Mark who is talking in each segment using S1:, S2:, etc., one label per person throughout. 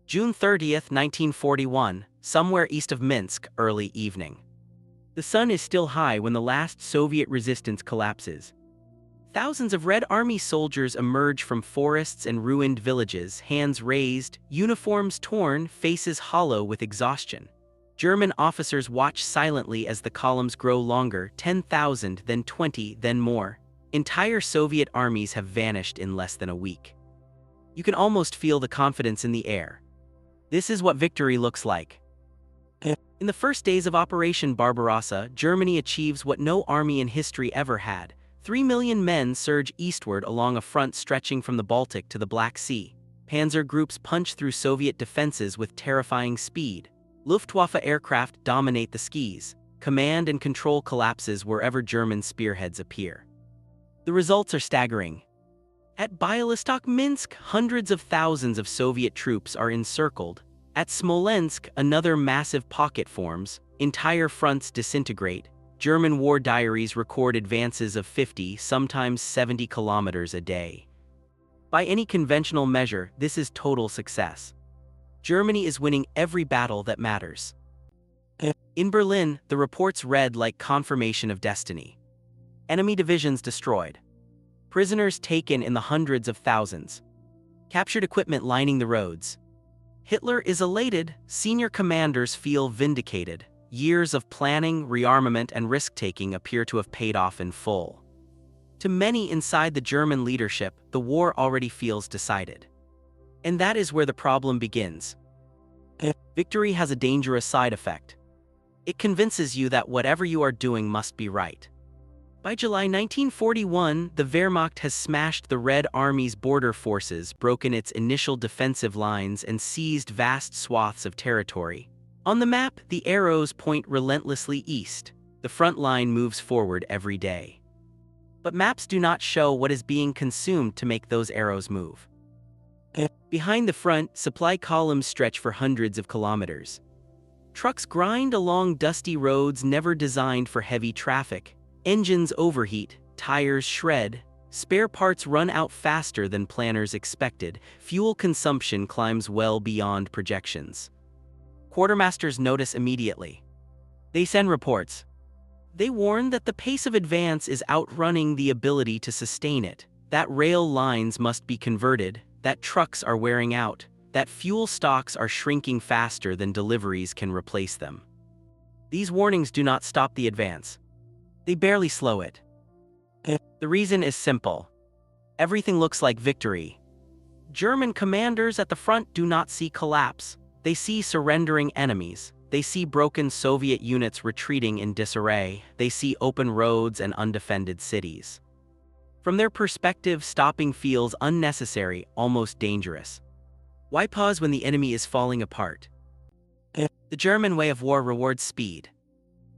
S1: June 30th, 1941, somewhere east of Minsk, early evening. The sun is still high when the last Soviet resistance collapses. Thousands of Red Army soldiers emerge from forests and ruined villages, hands raised, uniforms torn, faces hollow with exhaustion. German officers watch silently as the columns grow longer, 10,000, then 20, then more. Entire Soviet armies have vanished in less than a week. You can almost feel the confidence in the air. This is what victory looks like. In the first days of Operation Barbarossa, Germany achieves what no army in history ever had. 3 million men surge eastward along a front stretching from the Baltic to the Black Sea. Panzer groups punch through Soviet defenses with terrifying speed. Luftwaffe aircraft dominate the skies. Command and control collapses wherever German spearheads appear. The results are staggering. At Bialystok, Minsk, hundreds of thousands of Soviet troops are encircled. At Smolensk, another massive pocket forms. Entire fronts disintegrate. German war diaries record advances of 50, sometimes 70 kilometers a day. By any conventional measure, this is total success. Germany is winning every battle that matters. In Berlin, the reports read like confirmation of destiny. Enemy divisions destroyed. Prisoners taken in the hundreds of thousands. Captured equipment lining the roads. Hitler is elated, senior commanders feel vindicated. Years of planning, rearmament, and risk-taking appear to have paid off in full. To many inside the German leadership, the war already feels decided. And that is where the problem begins. Victory has a dangerous side effect. It convinces you that whatever you are doing must be right. By July 1941, the Wehrmacht has smashed the Red Army's border forces, broken its initial defensive lines, and seized vast swaths of territory. On the map, the arrows point relentlessly east. The front line moves forward every day. But maps do not show what is being consumed to make those arrows move. Behind the front, supply columns stretch for hundreds of kilometers. Trucks grind along dusty roads never designed for heavy traffic. Engines overheat, tires shred, spare parts run out faster than planners expected. Fuel consumption climbs well beyond projections. Quartermasters notice immediately. They send reports. They warn that the pace of advance is outrunning the ability to sustain it, that rail lines must be converted, that trucks are wearing out, that fuel stocks are shrinking faster than deliveries can replace them. These warnings do not stop the advance. They barely slow it. The reason is simple. Everything looks like victory. German commanders at the front do not see collapse. They see surrendering enemies. They see broken Soviet units retreating in disarray. They see open roads and undefended cities. From their perspective, stopping feels unnecessary, almost dangerous. Why pause when the enemy is falling apart? The German way of war rewards speed.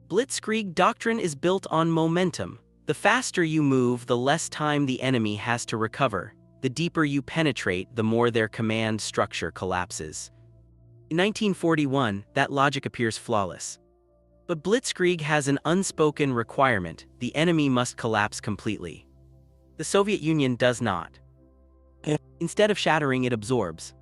S1: Blitzkrieg doctrine is built on momentum. The faster you move, the less time the enemy has to recover. The deeper you penetrate, the more their command structure collapses. In 1941, that logic appears flawless. But Blitzkrieg has an unspoken requirement: the enemy must collapse completely. The Soviet Union does not. Instead of shattering, it absorbs.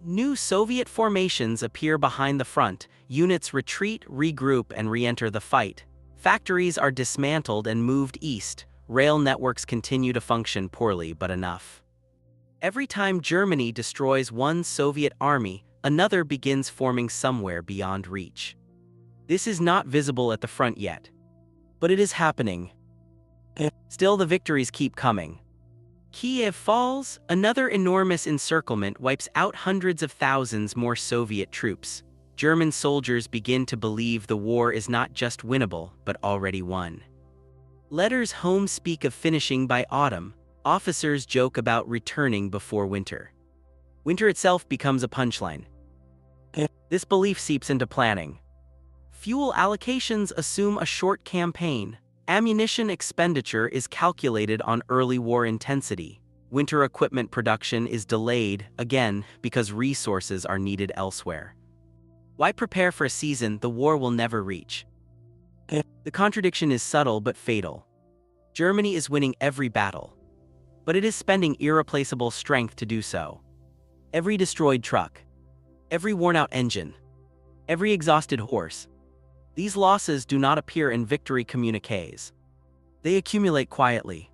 S1: New Soviet formations appear behind the front, units retreat, regroup, and re-enter the fight. Factories are dismantled and moved east, rail networks continue to function poorly but enough. Every time Germany destroys one Soviet army, another begins forming somewhere beyond reach. This is not visible at the front yet. But it is happening. Still, the victories keep coming. Kiev falls, another enormous encirclement wipes out hundreds of thousands more Soviet troops. German soldiers begin to believe the war is not just winnable, but already won. Letters home speak of finishing by autumn. Officers joke about returning before winter. Winter itself becomes a punchline. This belief seeps into planning. Fuel allocations assume a short campaign. Ammunition expenditure is calculated on early war intensity. Winter equipment production is delayed, again, because resources are needed elsewhere. Why prepare for a season the war will never reach? The contradiction is subtle but fatal. Germany is winning every battle, but it is spending irreplaceable strength to do so. Every destroyed truck, every worn-out engine, every exhausted horse. These losses do not appear in victory communiques. They accumulate quietly.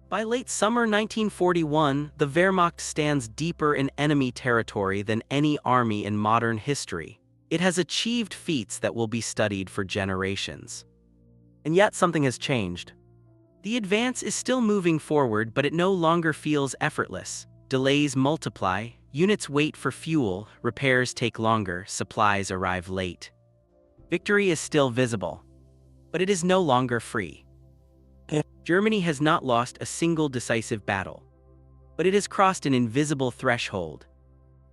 S1: By late summer 1941, the Wehrmacht stands deeper in enemy territory than any army in modern history. It has achieved feats that will be studied for generations. And yet something has changed. The advance is still moving forward, but it no longer feels effortless. Delays multiply, units wait for fuel, repairs take longer, supplies arrive late. Victory is still visible, but it is no longer free. Germany has not lost a single decisive battle, but it has crossed an invisible threshold.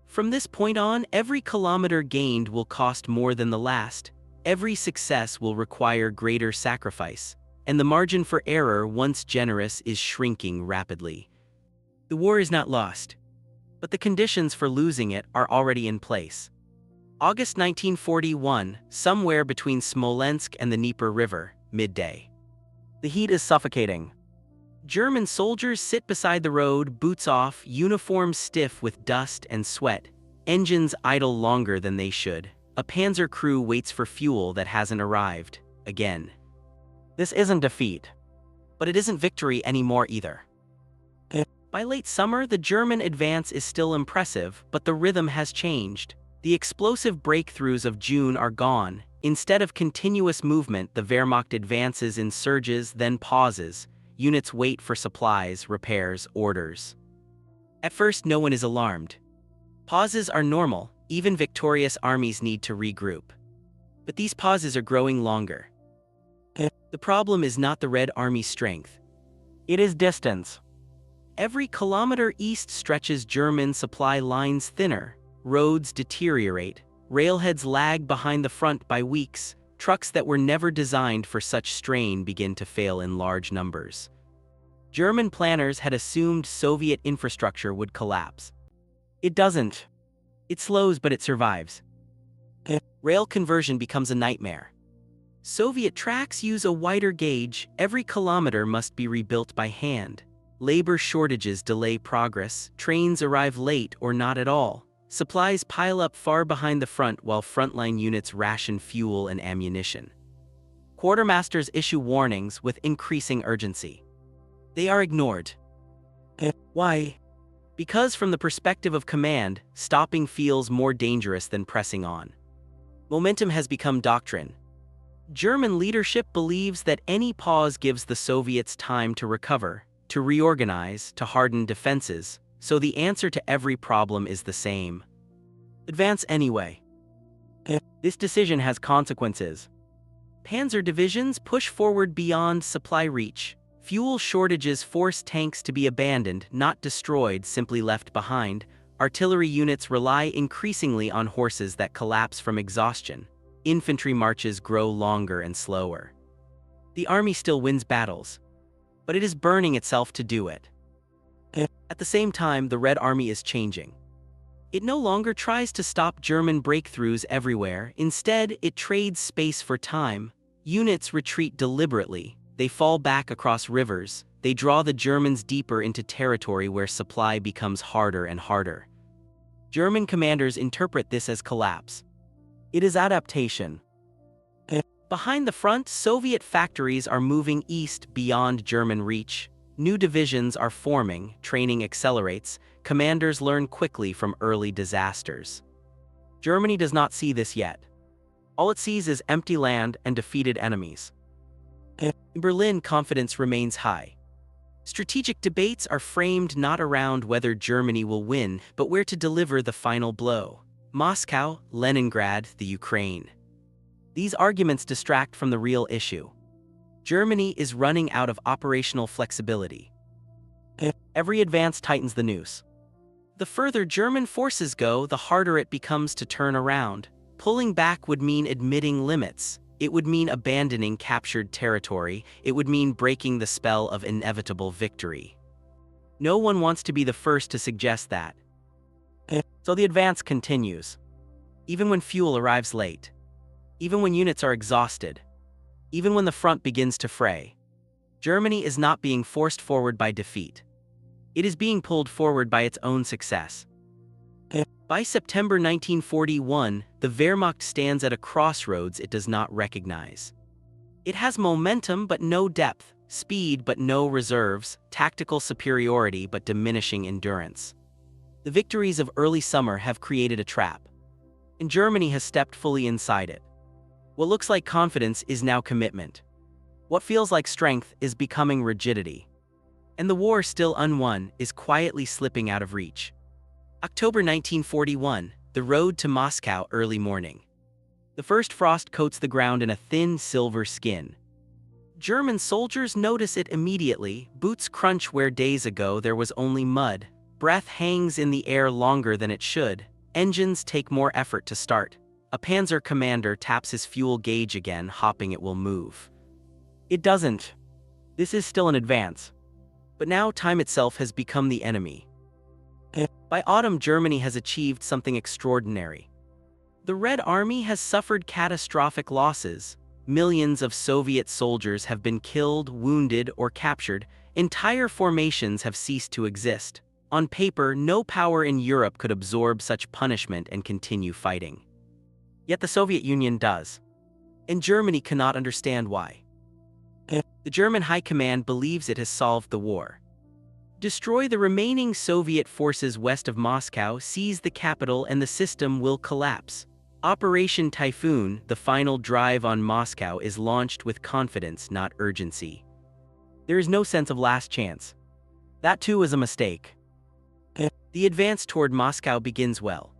S1: From this point on, every kilometer gained will cost more than the last, every success will require greater sacrifice, and the margin for error, once generous, is shrinking rapidly. The war is not lost, but the conditions for losing it are already in place. August 1941, somewhere between Smolensk and the Dnieper River, midday. The heat is suffocating. German soldiers sit beside the road, boots off, uniforms stiff with dust and sweat, engines idle longer than they should. A panzer crew waits for fuel that hasn't arrived, again. This isn't defeat, but it isn't victory anymore either. By late summer, the German advance is still impressive, but the rhythm has changed. The explosive breakthroughs of June are gone. Instead of continuous movement, the Wehrmacht advances in surges, then pauses. Units wait for supplies, repairs, orders. At first, no one is alarmed. Pauses are normal, even victorious armies need to regroup. But these pauses are growing longer. The problem is not the Red Army's strength. It is distance. Every kilometer east stretches German supply lines thinner. Roads deteriorate, railheads lag behind the front by weeks, trucks that were never designed for such strain begin to fail in large numbers. German planners had assumed Soviet infrastructure would collapse. It doesn't. It slows, but it survives. Rail conversion becomes a nightmare. Soviet tracks use a wider gauge, every kilometer must be rebuilt by hand. Labor shortages delay progress, trains arrive late or not at all. Supplies pile up far behind the front while frontline units ration fuel and ammunition. Quartermasters issue warnings with increasing urgency. They are ignored. Why? Because from the perspective of command, stopping feels more dangerous than pressing on. Momentum has become doctrine. German leadership believes that any pause gives the Soviets time to recover, to reorganize, to harden defenses. So the answer to every problem is the same. Advance anyway. This decision has consequences. Panzer divisions push forward beyond supply reach. Fuel shortages force tanks to be abandoned, not destroyed, simply left behind. Artillery units rely increasingly on horses that collapse from exhaustion. Infantry marches grow longer and slower. The army still wins battles, but it is burning itself to do it. At the same time, the Red Army is changing. It no longer tries to stop German breakthroughs everywhere. Instead, it trades space for time. Units retreat deliberately. They fall back across rivers. They draw the Germans deeper into territory where supply becomes harder and harder. German commanders interpret this as collapse. It is adaptation. Behind the front, Soviet factories are moving east beyond German reach. New divisions are forming, training accelerates, commanders learn quickly from early disasters. Germany does not see this yet. All it sees is empty land and defeated enemies. In Berlin, confidence remains high. Strategic debates are framed not around whether Germany will win, but where to deliver the final blow. Moscow, Leningrad, the Ukraine. These arguments distract from the real issue. Germany is running out of operational flexibility. Every advance tightens the noose. The further German forces go, the harder it becomes to turn around. Pulling back would mean admitting limits. It would mean abandoning captured territory. It would mean breaking the spell of inevitable victory. No one wants to be the first to suggest that. So the advance continues. Even when fuel arrives late. Even when units are exhausted. Even when the front begins to fray. Germany is not being forced forward by defeat. It is being pulled forward by its own success. By September 1941, the Wehrmacht stands at a crossroads it does not recognize. It has momentum but no depth, speed but no reserves, tactical superiority but diminishing endurance. The victories of early summer have created a trap, and Germany has stepped fully inside it. What looks like confidence is now commitment. What feels like strength is becoming rigidity. And the war still unwon is quietly slipping out of reach. October 1941, the road to Moscow early morning. The first frost coats the ground in a thin silver skin. German soldiers notice it immediately. Boots crunch where days ago there was only mud. Breath hangs in the air longer than it should. Engines take more effort to start. A panzer commander taps his fuel gauge again, hoping it will move. It doesn't. This is still an advance. But now time itself has become the enemy. By autumn, Germany has achieved something extraordinary. The Red Army has suffered catastrophic losses. Millions of Soviet soldiers have been killed, wounded, or captured. Entire formations have ceased to exist. On paper, no power in Europe could absorb such punishment and continue fighting. Yet the Soviet Union does. And Germany cannot understand why. The German High Command believes it has solved the war. Destroy the remaining Soviet forces west of Moscow, seize the capital, and the system will collapse. Operation Typhoon, the final drive on Moscow, is launched with confidence, not urgency. There is no sense of last chance. That too is a mistake. The advance toward Moscow begins well.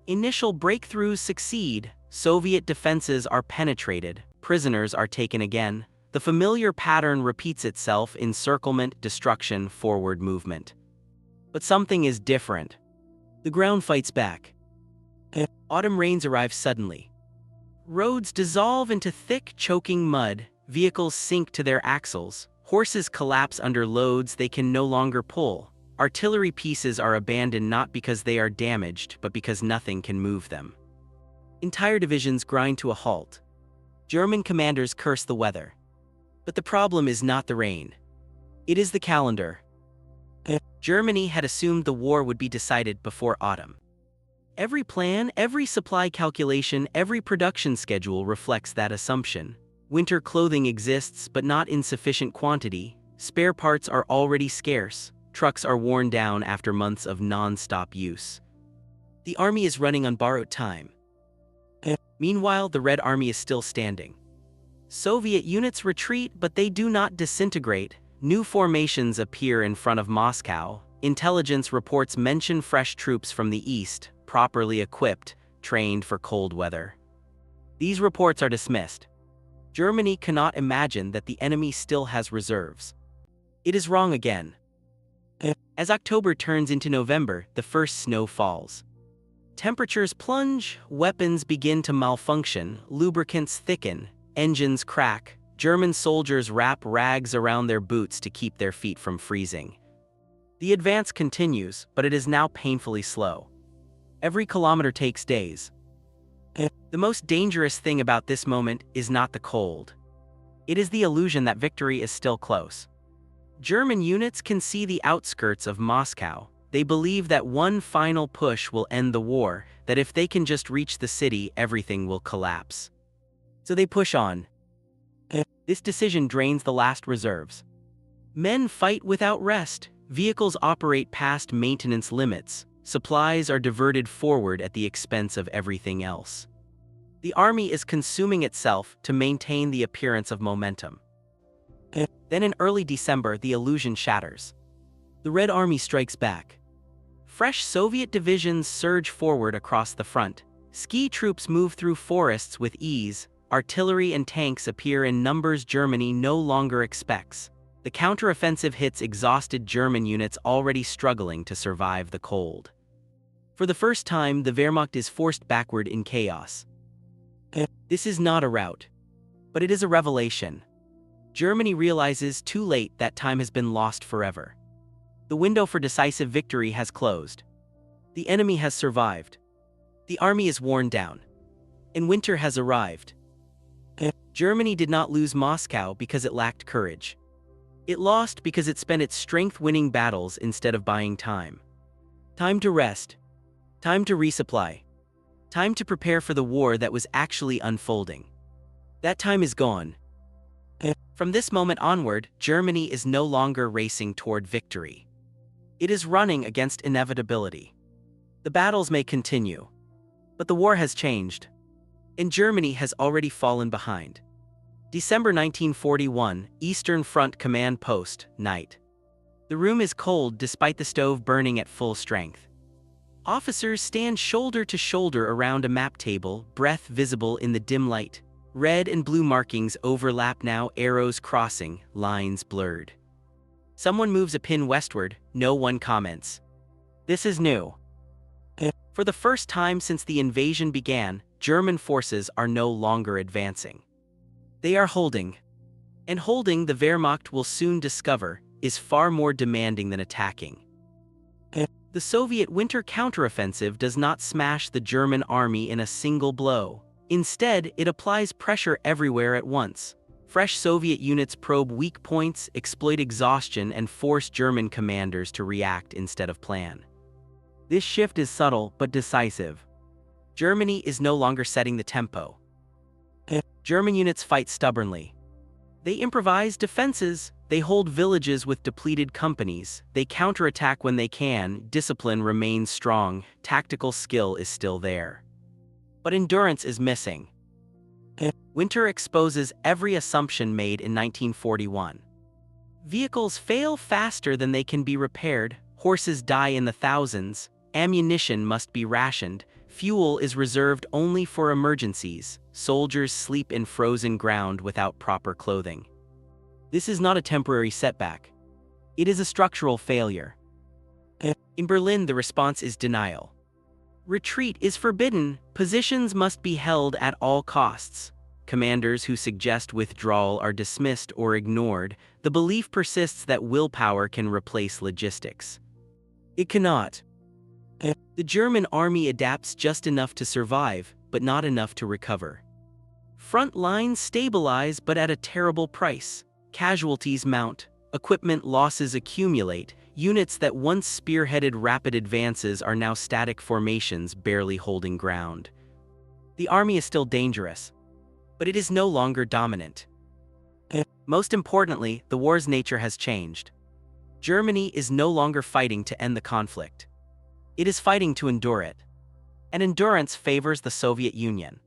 S1: Initial breakthroughs succeed, Soviet defenses are penetrated, prisoners are taken again. The familiar pattern repeats itself: encirclement, destruction, forward movement. But something is different. The ground fights back. Autumn rains arrive suddenly. Roads dissolve into thick, choking mud, vehicles sink to their axles, horses collapse under loads they can no longer pull. Artillery pieces are abandoned not because they are damaged, but because nothing can move them. Entire divisions grind to a halt. German commanders curse the weather. But the problem is not the rain. It is the calendar. Germany had assumed the war would be decided before autumn. Every plan, every supply calculation, every production schedule reflects that assumption. Winter clothing exists, but not in sufficient quantity. Spare parts are already scarce. Trucks are worn down after months of non-stop use. The army is running on borrowed time. Meanwhile, the Red Army is still standing. Soviet units retreat, but they do not disintegrate. New formations appear in front of Moscow. Intelligence reports mention fresh troops from the east, properly equipped, trained for cold weather. These reports are dismissed. Germany cannot imagine that the enemy still has reserves. It is wrong again. As October turns into November, the first snow falls. Temperatures plunge, weapons begin to malfunction, lubricants thicken, engines crack. German soldiers wrap rags around their boots to keep their feet from freezing. The advance continues, but it is now painfully slow. Every kilometer takes days. The most dangerous thing about this moment is not the cold. It is the illusion that victory is still close. German units can see the outskirts of Moscow. They believe that one final push will end the war, that if they can just reach the city, everything will collapse. So they push on. This decision drains the last reserves. Men fight without rest. Vehicles operate past maintenance limits. Supplies are diverted forward at the expense of everything else. The army is consuming itself to maintain the appearance of momentum. Then in early December, the illusion shatters. The Red Army strikes back. Fresh Soviet divisions surge forward across the front. Ski troops move through forests with ease. Artillery and tanks appear in numbers Germany no longer expects. The counteroffensive hits exhausted German units already struggling to survive the cold. For the first time, the Wehrmacht is forced backward in chaos. This is not a rout, but it is a revelation. Germany realizes too late that time has been lost forever. The window for decisive victory has closed. The enemy has survived. The army is worn down. And winter has arrived. Germany did not lose Moscow because it lacked courage. It lost because it spent its strength winning battles instead of buying time. Time to rest. Time to resupply. Time to prepare for the war that was actually unfolding. That time is gone. From this moment onward, Germany is no longer racing toward victory. It is running against inevitability. The battles may continue, but the war has changed, and Germany has already fallen behind. December 1941, Eastern Front Command Post, night. The room is cold despite the stove burning at full strength. Officers stand shoulder to shoulder around a map table, breath visible in the dim light. Red and blue markings overlap now, arrows crossing, lines blurred. Someone moves a pin westward, no one comments. This is new. For the first time since the invasion began, German forces are no longer advancing. They are holding. And holding, the Wehrmacht will soon discover, is far more demanding than attacking. The Soviet winter counteroffensive does not smash the German army in a single blow. Instead, it applies pressure everywhere at once. Fresh Soviet units probe weak points, exploit exhaustion, and force German commanders to react instead of plan. This shift is subtle but decisive. Germany is no longer setting the tempo. German units fight stubbornly. They improvise defenses, they hold villages with depleted companies, they counterattack when they can, discipline remains strong, tactical skill is still there. But endurance is missing. Winter exposes every assumption made in 1941. Vehicles fail faster than they can be repaired, horses die in the thousands, ammunition must be rationed, fuel is reserved only for emergencies, soldiers sleep in frozen ground without proper clothing. This is not a temporary setback. It is a structural failure. In Berlin, the response is denial. Retreat is forbidden, positions must be held at all costs. Commanders who suggest withdrawal are dismissed or ignored. The belief persists that willpower can replace logistics. It cannot. The German army adapts just enough to survive, but not enough to recover. Front lines stabilize, but at a terrible price. Casualties mount, equipment losses accumulate, units that once spearheaded rapid advances are now static formations barely holding ground. The army is still dangerous, but it is no longer dominant. Most importantly, the war's nature has changed. Germany is no longer fighting to end the conflict. It is fighting to endure it. And endurance favors the Soviet Union.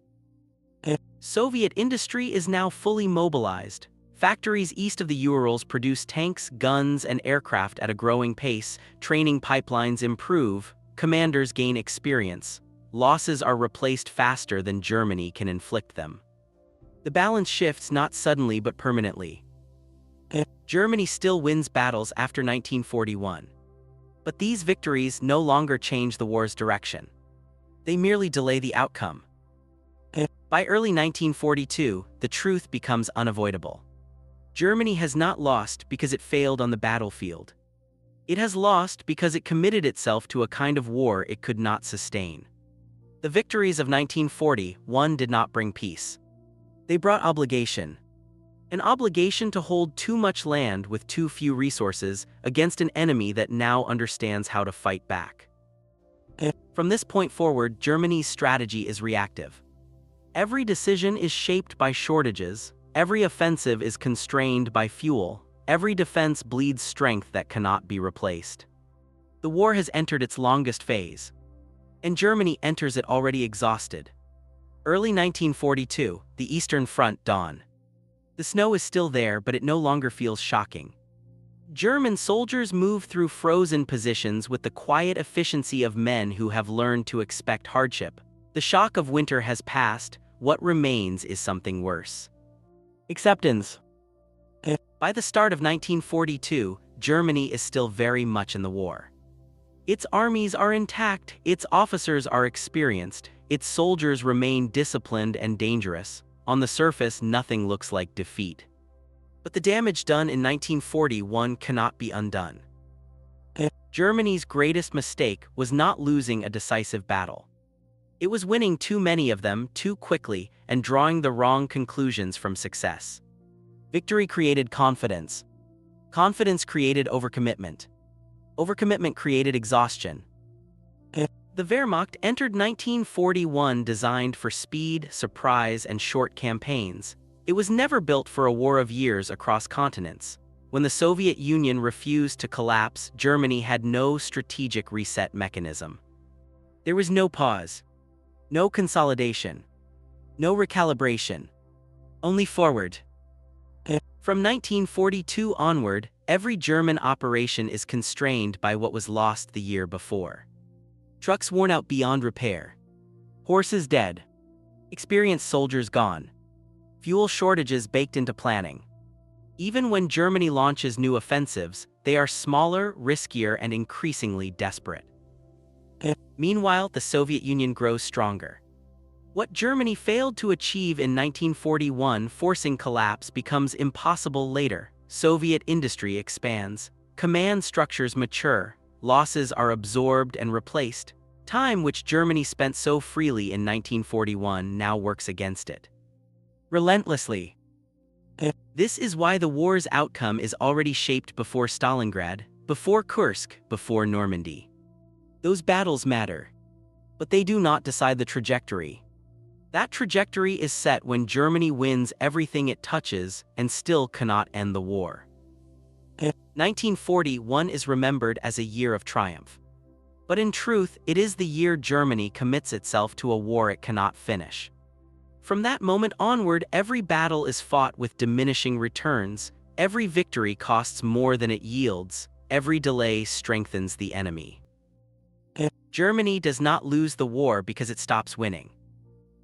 S1: Soviet industry is now fully mobilized. Factories east of the Urals produce tanks, guns, and aircraft at a growing pace, training pipelines improve, commanders gain experience, losses are replaced faster than Germany can inflict them. The balance shifts not suddenly but permanently. Germany still wins battles after 1941. But these victories no longer change the war's direction. They merely delay the outcome. By early 1942, the truth becomes unavoidable. Germany has not lost because it failed on the battlefield. It has lost because it committed itself to a kind of war it could not sustain. The victories of 1941 did not bring peace. They brought obligation. An obligation to hold too much land with too few resources against an enemy that now understands how to fight back. From this point forward, Germany's strategy is reactive. Every decision is shaped by shortages. Every offensive is constrained by fuel. Every defense bleeds strength that cannot be replaced. The war has entered its longest phase, and Germany enters it already exhausted. Early 1942, the Eastern Front dawn. The snow is still there, but it no longer feels shocking. German soldiers move through frozen positions with the quiet efficiency of men who have learned to expect hardship. The shock of winter has passed. What remains is something worse. Acceptance. By the start of 1942, Germany is still very much in the war. Its armies are intact, its officers are experienced, its soldiers remain disciplined and dangerous. On the surface, nothing looks like defeat. But the damage done in 1941 cannot be undone. Germany's greatest mistake was not losing a decisive battle. It was winning too many of them too quickly and drawing the wrong conclusions from success. Victory created confidence. Confidence created overcommitment. Overcommitment created exhaustion. The Wehrmacht entered 1941 designed for speed, surprise, and short campaigns. It was never built for a war of years across continents. When the Soviet Union refused to collapse, Germany had no strategic reset mechanism. There was no pause, no consolidation, no recalibration, only forward. From 1942 onward, every German operation is constrained by what was lost the year before. Trucks worn out beyond repair, horses dead, experienced soldiers gone, fuel shortages baked into planning. Even when Germany launches new offensives, they are smaller, riskier, and increasingly desperate. Meanwhile, the Soviet Union grows stronger. What Germany failed to achieve in 1941, forcing collapse, becomes impossible later. Soviet industry expands, command structures mature, losses are absorbed and replaced. Time which Germany spent so freely in 1941 now works against it. Relentlessly. This is why the war's outcome is already shaped before Stalingrad, before Kursk, before Normandy. Those battles matter, but they do not decide the trajectory. That trajectory is set when Germany wins everything it touches and still cannot end the war. 1941 is remembered as a year of triumph. But in truth, it is the year Germany commits itself to a war it cannot finish. From that moment onward, every battle is fought with diminishing returns, every victory costs more than it yields, every delay strengthens the enemy. Germany does not lose the war because it stops winning.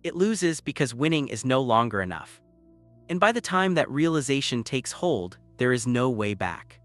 S1: It loses because winning is no longer enough. And by the time that realization takes hold, there is no way back.